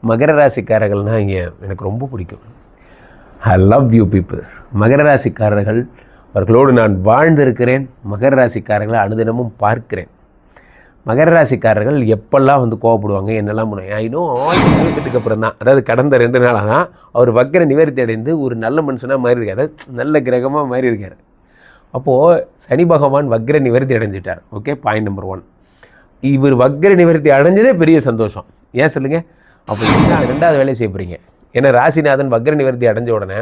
மகர ராசிக்காரர்கள்னால் இங்கே எனக்கு ரொம்ப பிடிக்கும். I love you people. மகர ராசிக்காரர்கள் அவர்களோடு நான் வாழ்ந்திருக்கிறேன். மகர ராசிக்காரர்களை அனுதினமும் பார்க்கிறேன். மகர ராசிக்காரர்கள் எப்பெல்லாம் வந்து கோவப்படுவாங்க, என்னெல்லாம் பண்ணுவாங்க. இன்னும் 2008க்கு அப்புறம் தான், அதாவது கடந்த 2 நாளாக தான் அவர் வக்ர நிவர்த்தி அடைந்து ஒரு நல்ல மனுஷனாக மாறி இருக்கார், அதாவது நல்ல கிரகமாக மாறி இருக்கார். அப்போது சனி பகவான் வக்ர நிவர்த்தி அடைஞ்சிட்டார். Okay, point number 1. இவர் வக்ர நிவர்த்தி அடைஞ்சதே பெரிய சந்தோஷம். ஏன் சொல்லுங்கள்? அப்போ என்ன 2வது வேலையை செய்ய போகிறீங்க? ஏன்னா ராசிநாதன் வக்ர நிவர்த்தி அடைஞ்ச உடனே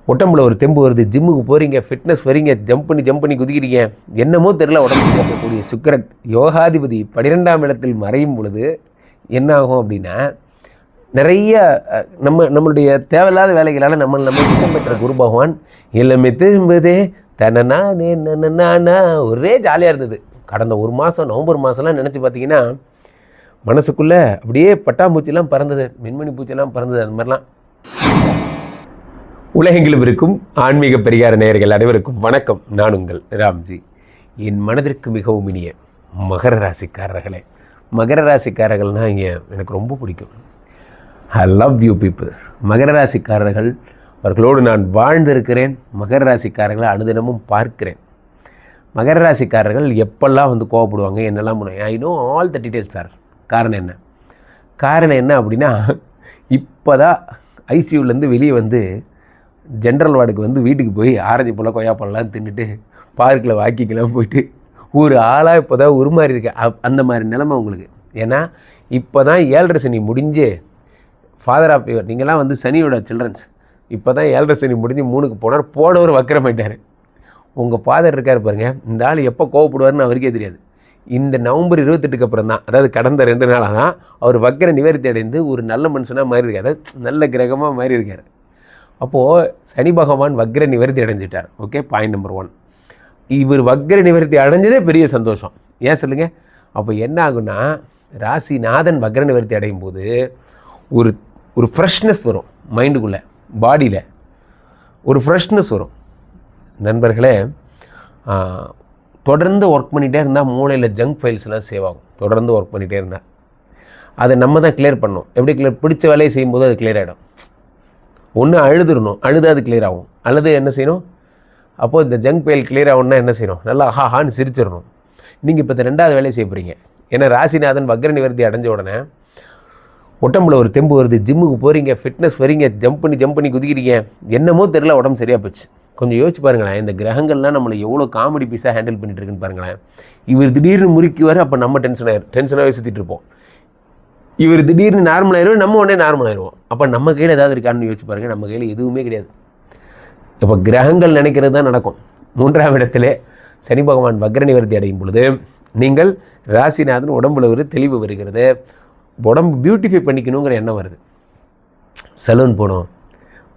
உடம்புல ஒரு தெம்பு வருது, ஜிம்முக்கு போகிறீங்க, ஃபிட்னஸ் வரீங்க, ஜம்ப் பண்ணி குதிக்கிறீங்க, என்னமோ தெரியல. உடம்புக்கு இருக்கக்கூடிய சுக்கிரன் யோகாதிபதி 12ஆம் இடத்தில் மறையும் பொழுது என்ன ஆகும் அப்படின்னா, நிறைய நம்மளுடைய தேவையில்லாத வேலைகளால் நம்ம சுத்தம் பெற்ற குரு பகவான் எல்லாமே திரும்புதே தனனா நானா ஒரே ஜாலியாக இருந்தது. கடந்த 1 மாதம் நவம்பர் மாதம்லாம் நினச்சி பார்த்தீங்கன்னா மனசுக்குள்ளே அப்படியே பட்டாம்பூச்சிலாம் பறந்தது, மின்மணி பூச்சிலாம் பறந்தது. அந்த மாதிரிலாம். உலகெங்கிலும் இருக்கும் ஆன்மீக பரிகார நேயர்கள் அனைவருக்கும் வணக்கம். நான் உங்கள் ராம்ஜி. என் மனதிற்கு மிகவும் இனிய மகர ராசிக்காரர்களே, மகர ராசிக்காரர்கள்னால் இங்கே எனக்கு ரொம்ப பிடிக்கும். I love you people. மகர ராசிக்காரர்கள் அவர்களோடு நான் வாழ்ந்திருக்கிறேன். மகர ராசிக்காரர்களை அனுதினமும் பார்க்கிறேன். மகர ராசிக்காரர்கள் எப்பெல்லாம் வந்து கோவப்படுவாங்க, என்னெல்லாம் பண்ணுவாங்க. I know all the details sir. காரணம் என்ன அப்படின்னா, இப்போ தான் ஐசியூலேருந்து வெளியே வந்து ஜென்ரல் வார்டுக்கு வந்து வீட்டுக்கு போய் ஆரஞ்சு பழம் கொய்யாப்பழம்லாம் தின்னுட்டு பார்க்கில் வாக்கிக்கெல்லாம் போயிட்டு ஒரு ஆளாக இப்போ தான் உருமாறி இருக்கேன். அந்த மாதிரி நிலைமை உங்களுக்கு. ஏன்னா இப்போ தான் 7.5 சனி முடிஞ்சு ஃபாதர் ஆஃப் யுவர், நீங்களாம் வந்து சனியோட சில்ட்ரன்ஸ். இப்போ தான் 7.5 சனி முடிஞ்சு 3க்கு போனவர் வக்கரமாயிட்டார். உங்கள் ஃபாதர் இருக்கார் பாருங்கள், இந்த ஆள் எப்போ கோவப்படுவார்னு அவருக்கே தெரியாது. இந்த நவம்பர் 28க்கு அப்புறம் தான், அதாவது கடந்த 2 நாளாக தான் அவர் வக்ர நிவர்த்தி அடைந்து ஒரு நல்ல மனுஷனாக மாறி இருக்கார், அதாவது நல்ல கிரகமாக மாறி இருக்கார். அப்போது சனி பகவான் வக்ர நிவர்த்தி அடைஞ்சிட்டார். Okay, point number 1. இவர் வக்ர நிவர்த்தி அடைஞ்சதே பெரிய சந்தோஷம். ஏன் சொல்லுங்கள்? அப்போ என்ன ஆகுன்னா, ராசிநாதன் வக்ர நிவர்த்தி அடையும் போது ஒரு ஃப்ரெஷ்னஸ் வரும் மைண்டுக்குள்ளே, பாடியில் ஒரு ஃப்ரெஷ்னஸ் வரும். நண்பர்களே, தொடர்ந்து ஒர்க் பண்ணிகிட்டே இருந்தால் மூளையில் ஜங்க் ஃபைல்ஸ்லாம் சேவ் ஆகும். தொடர்ந்து ஒர்க் பண்ணிகிட்டே இருந்தால் அதை நம்ம தான் கிளியர் பண்ணணும். எப்படி கிளியர்? பிடிச்ச வேலையை செய்யும்போது அது கிளியர் ஆகிடும். ஒன்று அழுதுடணும், அழுது அது கிளியர் ஆகும். அல்லது என்ன செய்யணும்? அப்போது இந்த ஜங்க் ஃபைல் கிளியர் ஆகணும்னா என்ன செய்யணும்? நல்லா ஹான்னு சிரிச்சிடணும். நீங்கள் இப்போ 2வது வேலையை செய்ய போகிறீங்க. ஏன்னா ராசிநாதன் வக்ர நிவர்த்தி அடைஞ்ச உடனே உடம்புல ஒரு தெம்பு வருது, ஜிம்முக்கு போகிறீங்க, ஃபிட்னஸ் வரீங்க, ஜம்ப் பண்ணி குதிக்கிறீங்க, என்னமோ தெரியல, உடம்பு சரியாக போச்சு. கொஞ்சம் யோசிச்சு பாருங்களேன், இந்த கிரகங்கள்லாம் நம்மளை எவ்வளோ காமெடி பீஸாக ஹேண்டில் பண்ணிட்டு இருக்குன்னு பாருங்களேன். இவர் திடீர்னு முறுக்கிவார், அப்போ நம்ம டென்ஷனாகவே சுற்றிட்டு இருப்போம். இவர் திடீர்னு நார்மல் ஆயிடுவோம், நம்ம உடனே நார்மல் ஆயிடுவோம். அப்போ நம்ம கையில் ஏதாவது இருக்கான்னு யோசிச்சு பாருங்கள். நம்ம கையில் எதுவுமே கிடையாது. இப்போ கிரகங்கள் நினைக்கிறது தான் நடக்கும். 3ஆம் இடத்துல சனி பகவான் வக்ர நிவர்த்தி அடையும் பொழுது நீங்கள் ராசிநாதன் உடம்புல ஒரு தெளிவு வருகிறது. உடம்பு பியூட்டிஃபை பண்ணிக்கணுங்கிற எண்ணம் வருது. சலூன் போகணும்,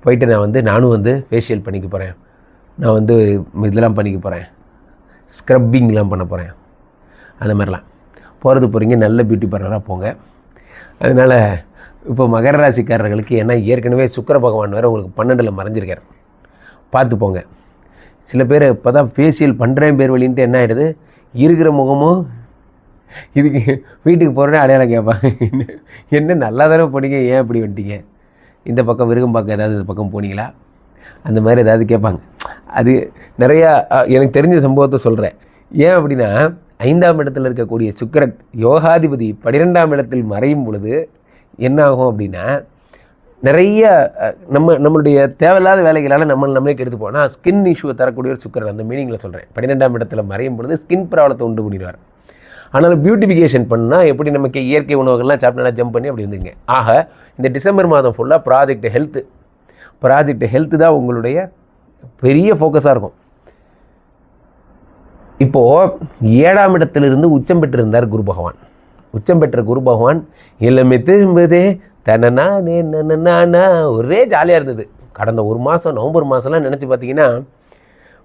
போயிட்டு நானும் வந்து ஃபேஷியல் பண்ணிக்க போகிறேன், நான் வந்து இதெல்லாம் பண்ணிக்க போகிறேன், ஸ்க்ரப்பிங்லாம் பண்ண போகிறேன், அந்த மாதிரிலாம் போகிறீங்க. நல்ல பியூட்டி பார்லராக போங்க. அதனால் இப்போ மகர ராசிக்காரர்களுக்கு, ஏன்னா ஏற்கனவே சுக்கிர பகவான் வேறு உங்களுக்கு 12ல் மறைஞ்சிருக்கார், பார்த்து போங்க. சில பேர் இப்போ தான் ஃபேஷியல் பண்ணுறேன் பேர் வழின்ட்டு என்ன ஆகிடுது, இருக்கிற முகமும் இதுக்கு வீட்டுக்கு போகிறேன்னு அடையாளம் கேட்பாங்க. என்ன நல்லா தானே போனீங்க, ஏன் இப்படி வந்துட்டீங்க, இந்த பக்கம் விருகம்பாக்கம் ஏதாவது இந்த பக்கம் போனீங்களா, அந்த மாதிரி ஏதாவது கேட்பாங்க. அது நிறையா எனக்கு தெரிஞ்ச சம்பவத்தை சொல்கிறேன். ஏன் அப்படின்னா, 5ஆம் இடத்தில் இருக்கக்கூடிய சுக்கிரன் யோகாதிபதி 12ஆம் இடத்தில் மறையும் பொழுது என்ன ஆகும் அப்படின்னா, நிறைய நம்மளுடைய தேவையில்லாத வேலைகளால் நம்மளே கெடுத்து போனால் ஸ்கின் இஷ்யூவை தரக்கூடிய ஒரு சுக்கிரன், அந்த மீனிங்கில் சொல்கிறேன். 12ஆம் இடத்துல மறையும் பொழுது ஸ்கின் ப்ராப்ளத்தை உண்டு பண்ணிடுவார். ஆனாலும் பியூட்டிஃபிகேஷன் பண்ணால் எப்படி நமக்கு இயற்கை உணவுகள்லாம் சாப்பிட்டு ஜம்ப் பண்ணி அப்படி இருந்துங்க. ஆக இந்த டிசம்பர் மாதம் ஃபுல்லாக ப்ராஜெக்ட் ஹெல்த்து தான் உங்களுடைய பெரிய ஃபோக்கஸாக இருக்கும். இப்போது 7ஆம் இடத்திலிருந்து உச்சம் பெற்றிருந்தார் குரு பகவான். உச்சம் பெற்ற குரு பகவான் எல்லாமே திரும்புதே தனனா நானா ஒரே ஜாலியாக இருந்தது. கடந்த 1 மாதம் நவம்பர் மாதம்லாம் நினச்சி பார்த்தீங்கன்னா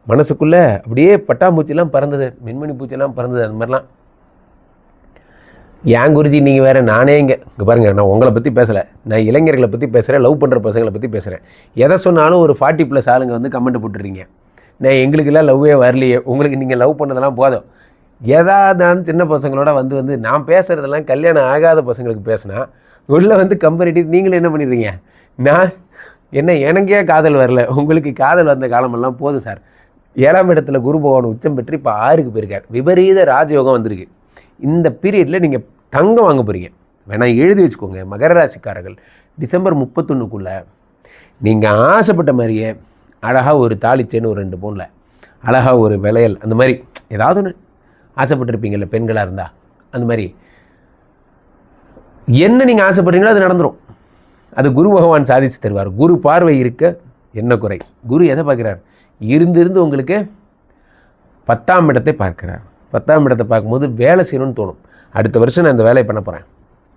மனசுக்குள்ளே அப்படியே பட்டாம்பூச்சிலாம் பறந்தது, மின்மணி பூச்சிலாம் பறந்தது. அந்த மாதிரிலாம். ஏன் குருஜி நீங்கள் வேறு, நானே இங்கே பாருங்கள், நான் உங்களை பற்றி பேசலை, நான் இளைஞர்களை பற்றி பேசுகிறேன், லவ் பண்ணுற பசங்களை பற்றி பேசுகிறேன். எதை சொன்னாலும் ஒரு 40+ ஆளுங்க வந்து கமெண்ட் போட்டுடுறீங்க. நான் எங்களுக்கெல்லாம் லவ்வே வரலையே, உங்களுக்கு நீங்கள் லவ் பண்ணதெல்லாம் போதும். ஏதாவது சின்ன பசங்களோட வந்து நான் பேசுகிறதெல்லாம் கல்யாணம் ஆகாத பசங்களுக்கு பேசினா உள்ளே வந்து கம்பேரிட்டிவ் நீங்களும் என்ன பண்ணிடுறீங்க, நான் எனக்கே காதல் வரல, உங்களுக்கு காதல் வந்த காலமெல்லாம் போதும் சார். 7ஆம் இடத்துல குரு பகவான் உச்சம் பெற்று இப்போ 6க்கு போயிருக்கார். விபரீத ராஜயோகம் வந்திருக்கு. இந்த பீரியடில் நீங்கள் தங்கம் வாங்க போகிறீங்க. வேணா எழுதி வச்சுக்கோங்க. மகர ராசிக்காரர்கள் டிசம்பர் 31க்குள்ளே நீங்கள் ஆசைப்பட்ட மாதிரியே அழகாக ஒரு தாலி செயின், ஒரு 2 பவுனில் அழகாக ஒரு விளையல், அந்த மாதிரி ஏதாவது ஒன்று ஆசைப்பட்டிருப்பீங்கள்ல பெண்களாக இருந்தால், அந்த மாதிரி என்ன நீங்கள் ஆசைப்படுறீங்களோ அது நடந்துடும். அது குரு பகவான் சாதித்து தருவார். குரு பார்வை இருக்க என்ன குறை. குரு எதை பார்க்குறார், இருந்து உங்களுக்கு 10ஆம் இடத்தை பார்க்குறார். 10ஆம் இடத்தை பார்க்கும்போது வேலை செய்யணும்னு தோணும். அடுத்த வருஷம் நான் இந்த வேலையை பண்ண போகிறேன்,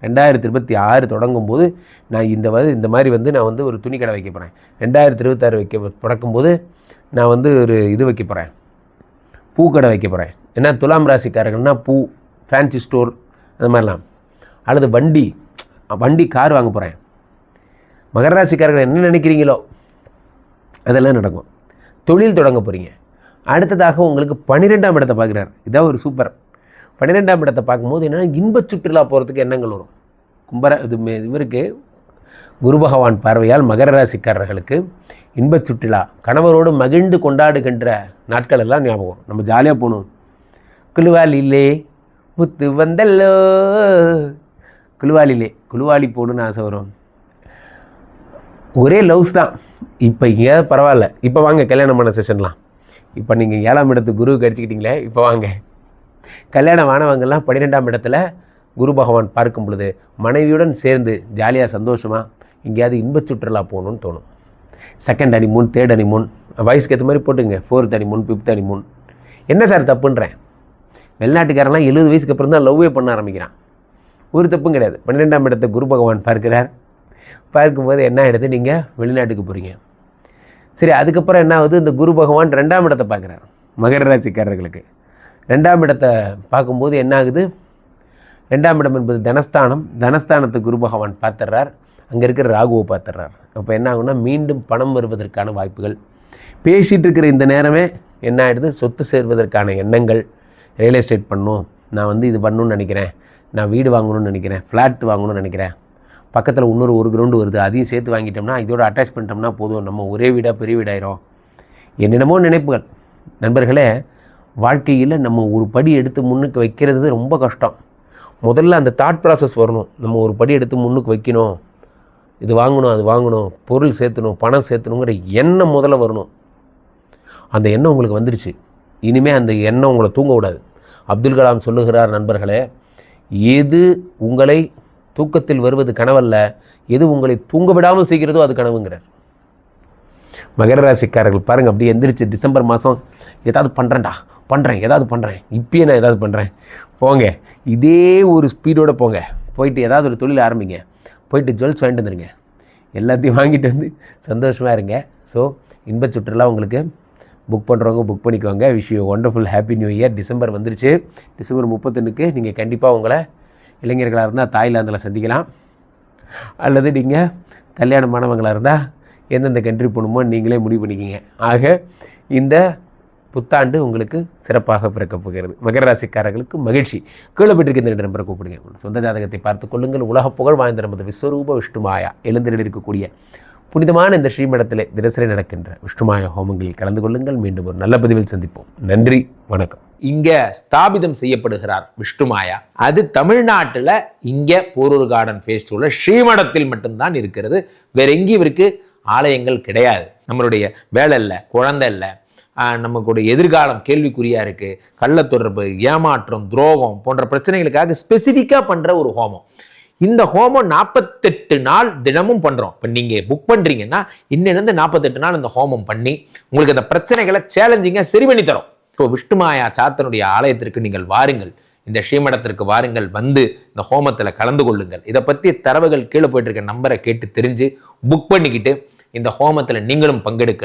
2026 தொடங்கும் போது நான் இந்த மாதிரி நான் ஒரு துணி கடை வைக்க போகிறேன், 2026 தொடக்கும்போது நான் ஒரு இது வைக்க போகிறேன், பூக்கடை வைக்க போகிறேன். ஏன்னா துலாம் ராசிக்காரர்கள்னால் பூ, ஃபேன்சி ஸ்டோர், அந்த மாதிரிலாம். அல்லது வண்டி கார் வாங்க போகிறேன். மகர ராசிக்காரர்கள் என்ன நினைக்கிறீங்களோ அதெல்லாம் நடக்கும். தொழில் தொடங்க போகிறீங்க. அடுத்ததாக உங்களுக்கு 12ஆம் இடத்தை பார்க்குறாரு. இதான் ஒரு சூப்பர். 12ஆம் இடத்தை பார்க்கும்போது என்னென்னா இன்பச் சுற்றுலா போகிறதுக்கு எண்ணங்கள் வரும். இவருக்கு குரு பகவான் பார்வையால் மகர ராசிக்காரர்களுக்கு இன்பச் சுற்றுலா, கணவரோடு மகிழ்ந்து கொண்டாடுகின்ற நாட்கள் எல்லாம் ஞாபகம். நம்ம ஜாலியாக போகணும். குழுவாலிலே முத்து வந்தல்லோ, குழுவாலி போகணுன்னு ஆசை வரும். ஒரே லவ்ஸ் தான். இப்போ இங்கே பரவாயில்ல. இப்போ வாங்க கல்யாணம் பண்ண செஷன்லாம். இப்போ நீங்கள் 7ஆம் இடத்துக்கு குரு கடிச்சிக்கிட்டீங்களே, இப்போ வாங்க. கல்யாணம் ஆனவங்கெல்லாம் 12ஆம் இடத்துல குரு பகவான் பார்க்கும் பொழுது மனைவியுடன் சேர்ந்து ஜாலியாக சந்தோஷமாக எங்கேயாவது இன்பச் சுற்றுலா போகணுன்னு தோணும். 2nd ஹனிமூன், 3rd ஹனிமூன், வயசுக்கு ஏற்ற மாதிரி போட்டுங்க. 4th honeymoon, 5th honeymoon. என்ன சார் தப்புன்றேன்? வெளிநாட்டுக்காரெல்லாம் 70 வயசுக்கு அப்புறம் தான் லவ்வே பண்ண ஆரம்பிக்கிறான். ஒரு தப்பும் கிடையாது. 12ஆம் இடத்தை குரு பகவான் பார்க்கிறார். பார்க்கும்போது என்ன ஆகிடுது, நீங்கள் வெளிநாட்டுக்கு போகிறீங்க. சரி, அதுக்கப்புறம் என்ன ஆகுது, இந்த குரு பகவான் 2ஆம் இடத்தை பார்க்குறார். மகர ராசிக்காரர்களுக்கு 2ஆம் இடத்தை பார்க்கும்போது என்ன ஆகுது, 2ஆம் இடம் என்பது தனஸ்தானத்தை குரு பகவான் பார்த்துடுறார். அங்கே இருக்கிற ராகுவை பார்த்துடுறார். அப்போ என்ன ஆகுனா, மீண்டும் பணம் வருவதற்கான வாய்ப்புகள். பேசிகிட்டு இருக்கிற இந்த நேரமே என்ன ஆகிடுது, சொத்து சேர்வதற்கான எண்ணங்கள். ரியல் எஸ்டேட் பண்ணணும், நான் இது பண்ணணும்னு நினைக்கிறேன், நான் வீடு வாங்கணும்னு நினைக்கிறேன், ஃப்ளாட் வாங்கணும்னு நினைக்கிறேன், பக்கத்தில் இன்னொரு 1 கிரவுண்டு வருது, அதையும் சேர்த்து வாங்கிட்டோம்னா இதோட அட்டாச் பண்ணிட்டோம்னா போதும், நம்ம ஒரே வீடாக பெரிய வீடாயிரும். என்னென்னமோ நினைப்புகள். நண்பர்களே, வாழ்க்கையில் நம்ம ஒரு படி எடுத்து முன்னுக்கு வைக்கிறது ரொம்ப கஷ்டம். முதல்ல அந்த தாட் ப்ராசஸ் வரணும். நம்ம ஒரு படி எடுத்து முன்னுக்கு வைக்கணும், இது வாங்கணும், அது வாங்கணும், பொருள் சேர்த்தணும், பணம் சேர்த்தணுங்கிற எண்ணம் முதல்ல வரணும். அந்த எண்ணம் உங்களுக்கு வந்துடுச்சு. இனிமேல் அந்த எண்ணம் உங்களை தூங்க விடாது. அப்துல் கலாம் சொல்லுகிறார், நண்பர்களே, எது உங்களை தூக்கத்தில் வருவது கனவல்ல, எது உங்களை தூங்க விடாமல் செய்கிறதோ அது கனவுங்கிறார். மகர ராசிக்காரர்கள் பாருங்கள், அப்படியே எந்திரிச்சு டிசம்பர் மாதம் ஏதாவது ஏதாவது பண்ணுறேன், இப்பயே நான் ஏதாவது பண்ணுறேன். போங்க, இதே ஒரு ஸ்பீடோடு போங்க. போயிட்டு ஏதாவது ஒரு தொழில் ஆரம்பிங்க. போயிட்டு ஜுவல்ஸ் வாங்கிட்டு வந்துடுங்க. எல்லாத்தையும் வாங்கிட்டு வந்து சந்தோஷமாக இருங்க. ஸோ இன்பச் சுற்றுலா உங்களுக்கு புக் பண்ணுறவங்க புக் பண்ணிக்குவாங்க. Wish you wonderful happy new year. December வந்துருச்சு. டிசம்பர் 31க்கு நீங்கள் கண்டிப்பாக உங்களை இளைஞர்களாக இருந்தால் தாய்லாந்தில் சந்திக்கலாம். அல்லது நீங்கள் கல்யாணமானவங்களாக இருந்தால் எந்தெந்த கண்ட்ரி போகணுமோ நீங்களே முடிவு பண்ணிக்கிங்க. ஆக இந்த புத்தாண்டு உங்களுக்கு சிறப்பாக பிறக்கப் போகிறது. மகர ராசிக்காரர்களுக்கு மகிழ்ச்சி. கீழே பெற்றிருக்கின்ற இந்த நம்பரை கூப்பிடுங்க. சொந்த ஜாதகத்தை பார்த்து கொள்ளுங்கள். உலக புகழ் வாய்ந்த நமது விஸ்வரூப விஷ்ணுமாயா எழுந்திரில் இருக்கக்கூடிய புனிதமான இந்த ஸ்ரீமடத்திலே தினசரி நடக்கின்ற விஷ்ணுமாயா ஹோமங்களில் கலந்து கொள்ளுங்கள். மீண்டும் ஒரு நல்ல பதிவில் சந்திப்போம். நன்றி, வணக்கம். இங்க ஸ்தாபிதம் செய்யப்படுகிறார் விஷ்ணுமாயா. அது தமிழ்நாட்டில் இங்க போரூர் கார்டன் ஃபேஸ் 2ல ஸ்ரீமடத்தில் மட்டும்தான் இருக்கிறது. வேற எங்கேயும் இவருக்கு ஆலயங்கள் கிடையாது. நம்மளுடைய வேலை இல்லை, குழந்தை இல்லை, நமக்குடைய எதிர்காலம் கேள்விக்குறியா இருக்கு, கள்ள தொடர்பு, ஏமாற்றம், துரோகம் போன்ற பிரச்சனைகளுக்காக ஸ்பெசிஃபிக்கா பண்ற ஒரு ஹோமம். இந்த ஹோமம் 48 நாள் தினமும் பண்றோம். இப்போ நீங்க புக் பண்றீங்கன்னா இன்னிலிருந்து 48 நாள் இந்த ஹோமம் பண்ணி உங்களுக்கு அந்த பிரச்சனைகளை சேலஞ்சிங்கா சரி பண்ணி தரோம். இப்போ விஷ்ணுமாயா சாத்தனுடைய ஆலயத்திற்கு நீங்கள் வாருங்கள், இந்த ஸ்ரீமடத்திற்கு வாருங்கள், வந்து இந்த ஹோமத்தில் கலந்து கொள்ளுங்கள். இதை பற்றி தரவுகள் கீழே போயிட்டு இருக்க நம்பரை கேட்டு தெரிஞ்சு புக் பண்ணிக்கிட்டு இந்த ஹோமத்தில் நீங்களும் பங்கெடுக்க